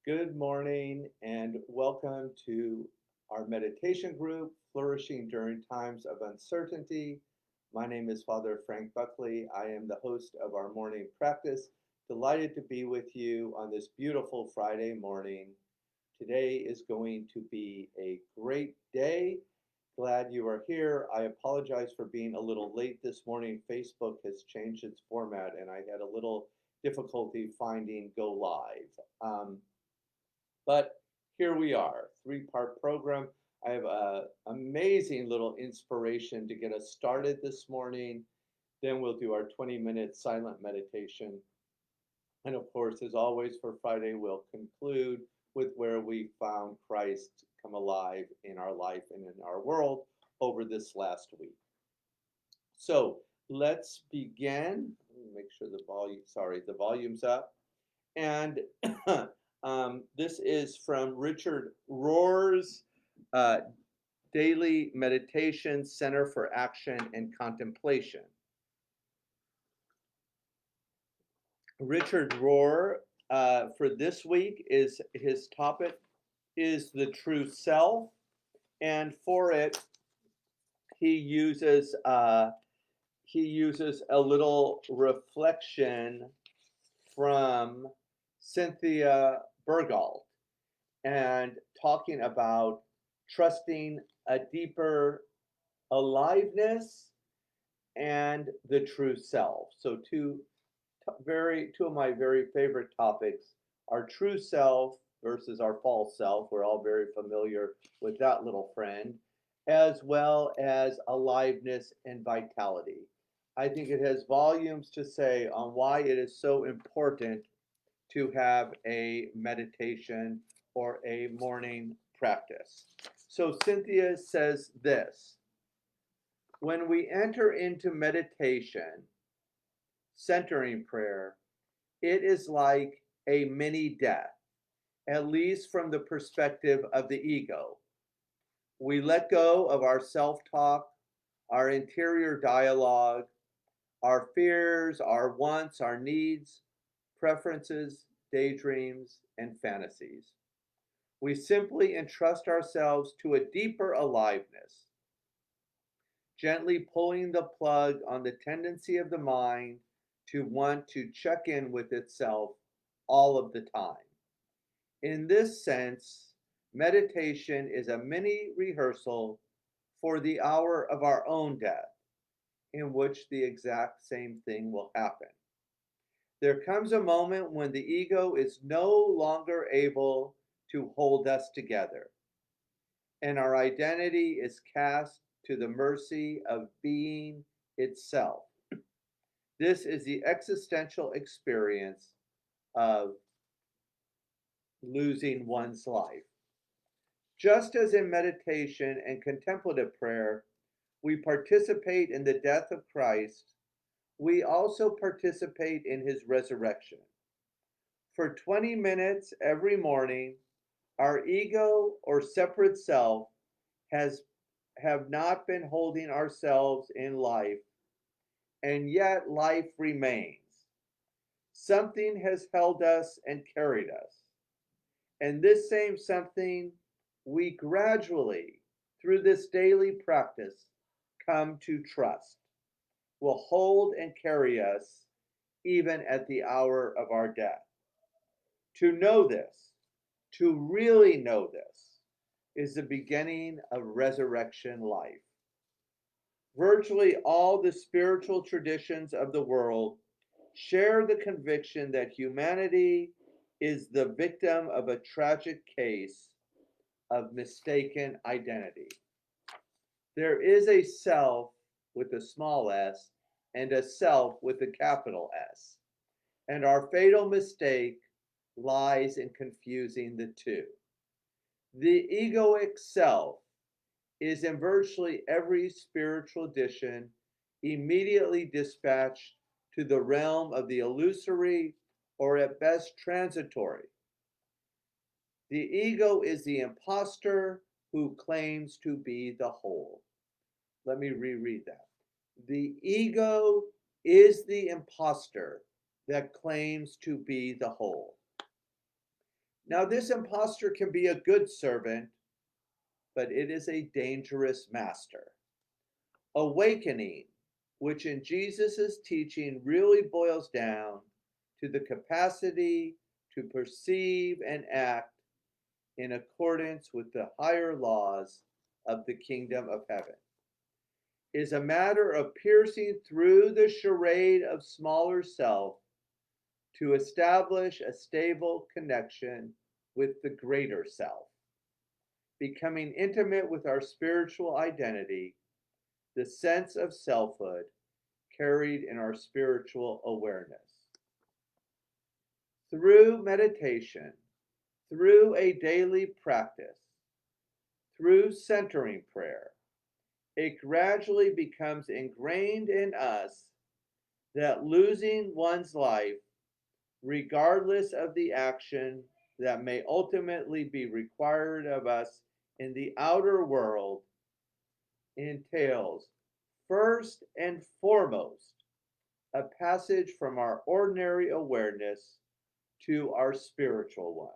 Good morning and welcome to our meditation group, Flourishing During Times of Uncertainty. My name is Father Frank Buckley. I am the host of our morning practice. Delighted to be with you on this beautiful Friday morning. Today is going to be a great day. Glad you are here. I apologize for being a little late this morning. Facebook has changed its format and I had a little difficulty finding go live. But here we are, three-part program. I have an amazing little inspiration to get us started this morning. Then we'll do our 20-minute silent meditation. And of course, as always for Friday, we'll conclude with where we found Christ come alive in our life and in our world over this last week. So let's begin. Make sure the volume's up. And this is from Richard Rohr's uh, Daily Meditation Center for Action and Contemplation. Richard Rohr, for this week, is his topic is the true self, and for it, he uses a little reflection from Cynthia Bergalt and talking about trusting a deeper aliveness and the true self. So two of my very favorite topics are true self versus our false self. We're all very familiar with that little friend, as well as aliveness and vitality. I think it has volumes to say on why it is so important to have a meditation or a morning practice. So Cynthia says this: when we enter into meditation, centering prayer, it is like a mini death, at least from the perspective of the ego. We let go of our self-talk, our interior dialogue, our fears, our wants, our needs, preferences, daydreams, and fantasies. We simply entrust ourselves to a deeper aliveness, gently pulling the plug on the tendency of the mind to want to check in with itself all of the time. In this sense, meditation is a mini rehearsal for the hour of our own death, in which the exact same thing will happen. There comes a moment when the ego is no longer able to hold us together, and our identity is cast to the mercy of being itself. This is the existential experience of losing one's life. Just as in meditation and contemplative prayer, we participate in the death of Christ, we also participate in his resurrection. For 20 minutes every morning, our ego or separate self has have not been holding ourselves in life, and yet life remains. Something has held us and carried us. And this same something we gradually, through this daily practice, come to trust will hold and carry us even at the hour of our death. To know this, to really know this, is the beginning of resurrection life. Virtually all the spiritual traditions of the world share the conviction that humanity is the victim of a tragic case of mistaken identity. There is a self with a small s and a self with a capital S, and our fatal mistake lies in confusing the two. The egoic self is in virtually every spiritual tradition immediately dispatched to the realm of the illusory or at best transitory. The ego is the impostor who claims to be the whole. Let me reread that. The ego is the impostor that claims to be the whole. Now, this impostor can be a good servant, but it is a dangerous master. Awakening, which in Jesus' teaching really boils down to the capacity to perceive and act in accordance with the higher laws of the kingdom of heaven, is a matter of piercing through the charade of smaller self to establish a stable connection with the greater self, becoming intimate with our spiritual identity, the sense of selfhood carried in our spiritual awareness. Through meditation, through a daily practice, through centering prayer, it gradually becomes ingrained in us that losing one's life, regardless of the action that may ultimately be required of us in the outer world, entails first and foremost a passage from our ordinary awareness to our spiritual one.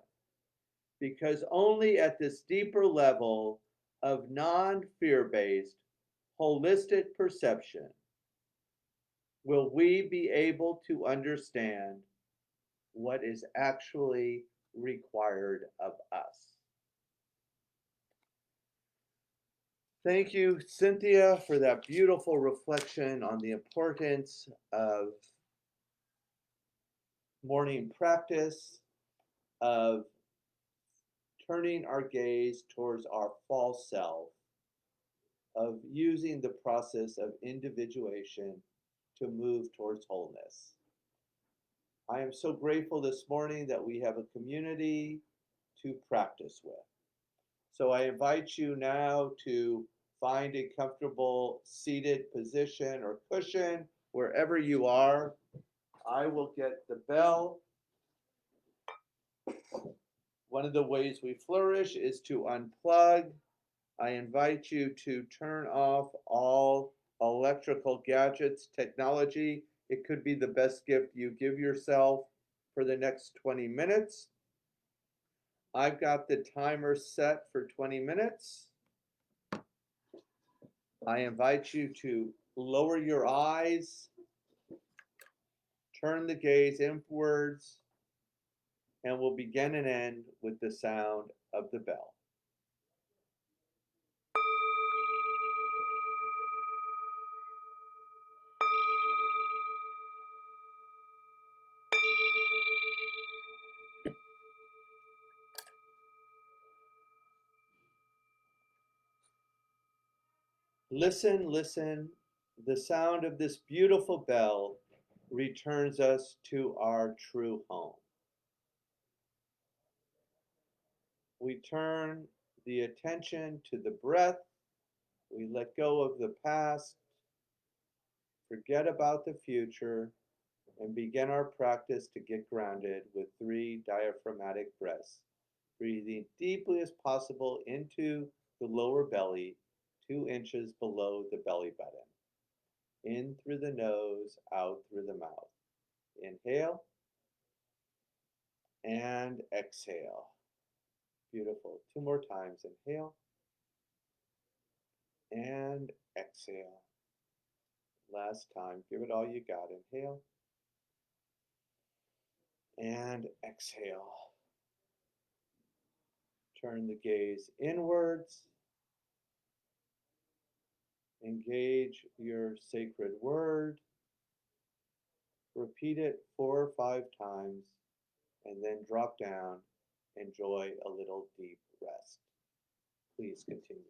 Because only at this deeper level of non fear based, holistic perception will we be able to understand what is actually required of us. Thank you, Cynthia, for that beautiful reflection on the importance of morning practice, of turning our gaze towards our false self, of using the process of individuation to move towards wholeness. I am so grateful this morning that we have a community to practice with. So I invite you now to find a comfortable seated position or cushion wherever you are. I will get the bell. One of the ways we flourish is to unplug. I invite you to turn off all electrical gadgets, technology. It could be the best gift you give yourself for the next 20 minutes. I've got the timer set for 20 minutes. I invite you to lower your eyes, turn the gaze inwards, and we'll begin and end with the sound of the bell. Listen, listen. The sound of this beautiful bell returns us to our true home. We turn the attention to the breath. We let go of the past, forget about the future, and begin our practice to get grounded with 3 diaphragmatic breaths, breathing deeply as possible into the lower belly, 2 inches below the belly button. In through the nose, out through the mouth. Inhale and exhale. Beautiful. 2 more times. Inhale and exhale. Last time. Give it all you got. Inhale and exhale. Turn the gaze inwards. Engage your sacred word. Repeat it 4 or 5 times and then drop down. Enjoy a little deep rest. Please continue.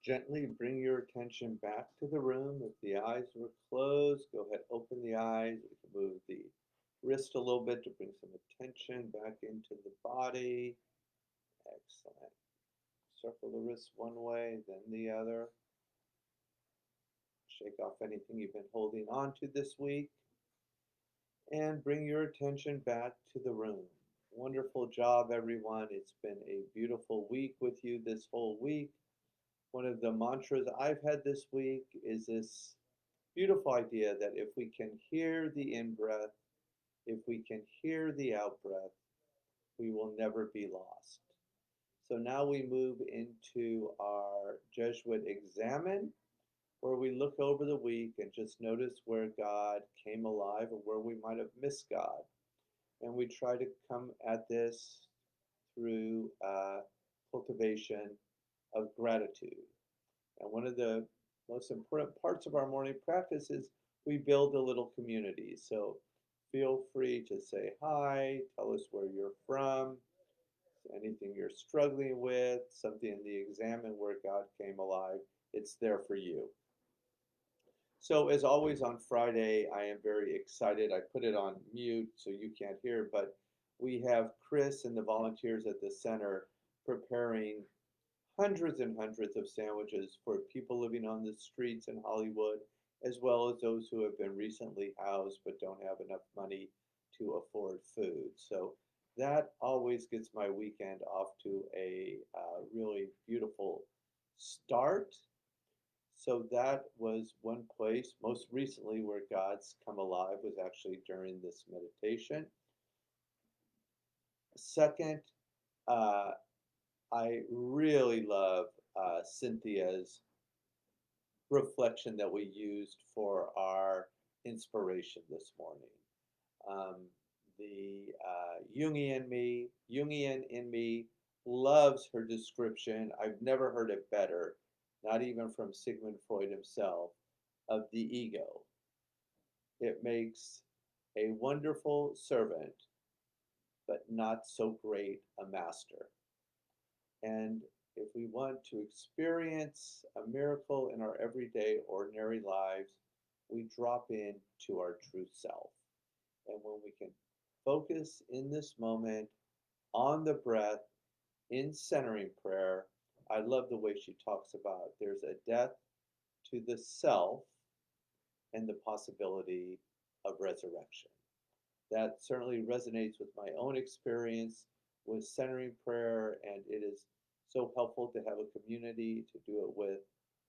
Gently bring your attention back to the room. If the eyes were closed, go ahead, open the eyes. You can move the wrist a little bit to bring some attention back into the body. Excellent. Circle the wrist one way, then the other. Shake off anything you've been holding on to this week. And bring your attention back to the room. Wonderful job, everyone. It's been a beautiful week with you this whole week. One of the mantras I've had this week is this beautiful idea that if we can hear the in breath, if we can hear the out breath, we will never be lost. So now we move into our Jesuit examine, where we look over the week and just notice where God came alive or where we might have missed God. And we try to come at this through cultivation of gratitude. And one of the most important parts of our morning practice is we build a little community. So feel free to say hi, tell us where you're from, anything you're struggling with, something in the examine where God came alive. It's there for you. So as always on Friday, I am very excited. I put it on mute so you can't hear, but we have Chris and the volunteers at the center preparing hundreds and hundreds of sandwiches for people living on the streets in Hollywood, as well as those who have been recently housed but don't have enough money to afford food. So that always gets my weekend off to a really beautiful start. So that was one place, most recently, where God's come alive was actually during this meditation. Second, uh, I really love Cynthia's reflection that we used for our inspiration this morning. Um, the Jungian in me loves her description. I've never heard it better, not even from Sigmund Freud himself, of the ego. It makes a wonderful servant, but not so great a master. And if we want to experience a miracle in our everyday, ordinary lives, we drop into our true self. And when we can focus in this moment on the breath, in centering prayer, I love the way she talks about there's a death to the self and the possibility of resurrection. That certainly resonates with my own experience with centering prayer, and it is so helpful to have a community to do it with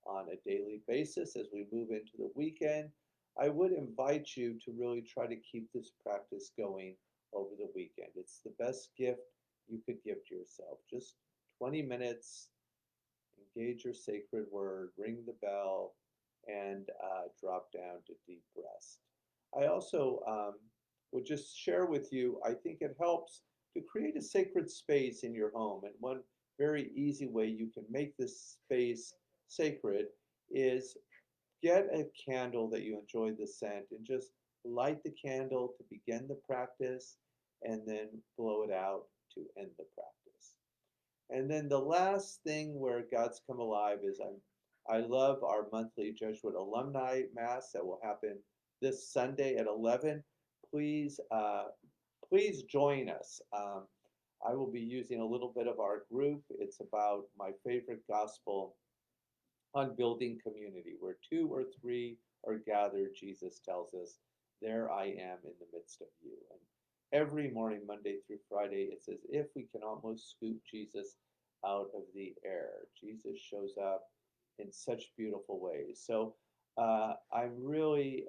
on a daily basis as we move into the weekend. I would invite you to really try to keep this practice going over the weekend. It's the best gift you could give to yourself. Just 20 minutes, engage your sacred word, ring the bell, and drop down to deep rest. I also would just share with you, I think it helps to create a sacred space in your home. And one very easy way you can make this space sacred is get a candle that you enjoy the scent and just light the candle to begin the practice and then blow it out to end the practice. And then the last thing where God's come alive is I love our monthly Jesuit alumni mass that will happen this Sunday at 11. Please, please join us. I will be using a little bit of our group. It's about my favorite gospel on building community. Where two or three are gathered, Jesus tells us, there I am in the midst of you. And every morning, Monday through Friday, it's as if we can almost scoop Jesus out of the air. Jesus shows up in such beautiful ways. So I'm really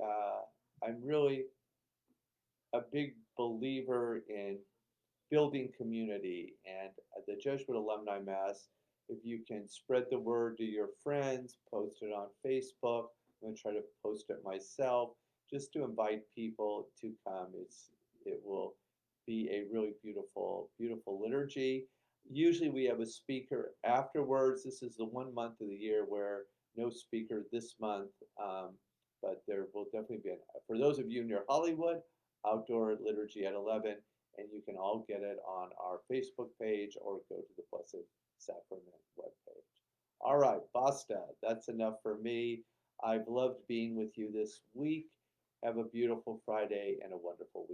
a big believer in building community. And the Jesuit Alumni Mass, if you can spread the word to your friends, post it on Facebook. I'm going to try to post it myself just to invite people to come. It will be a really beautiful, beautiful liturgy. Usually we have a speaker afterwards. This is the one month of the year where no speaker this month, but there will definitely be, for those of you near Hollywood, outdoor liturgy at 11, and you can all get it on our Facebook page or go to the Blessed Sacrament webpage. All right, basta. That's enough for me. I've loved being with you this week. Have a beautiful Friday and a wonderful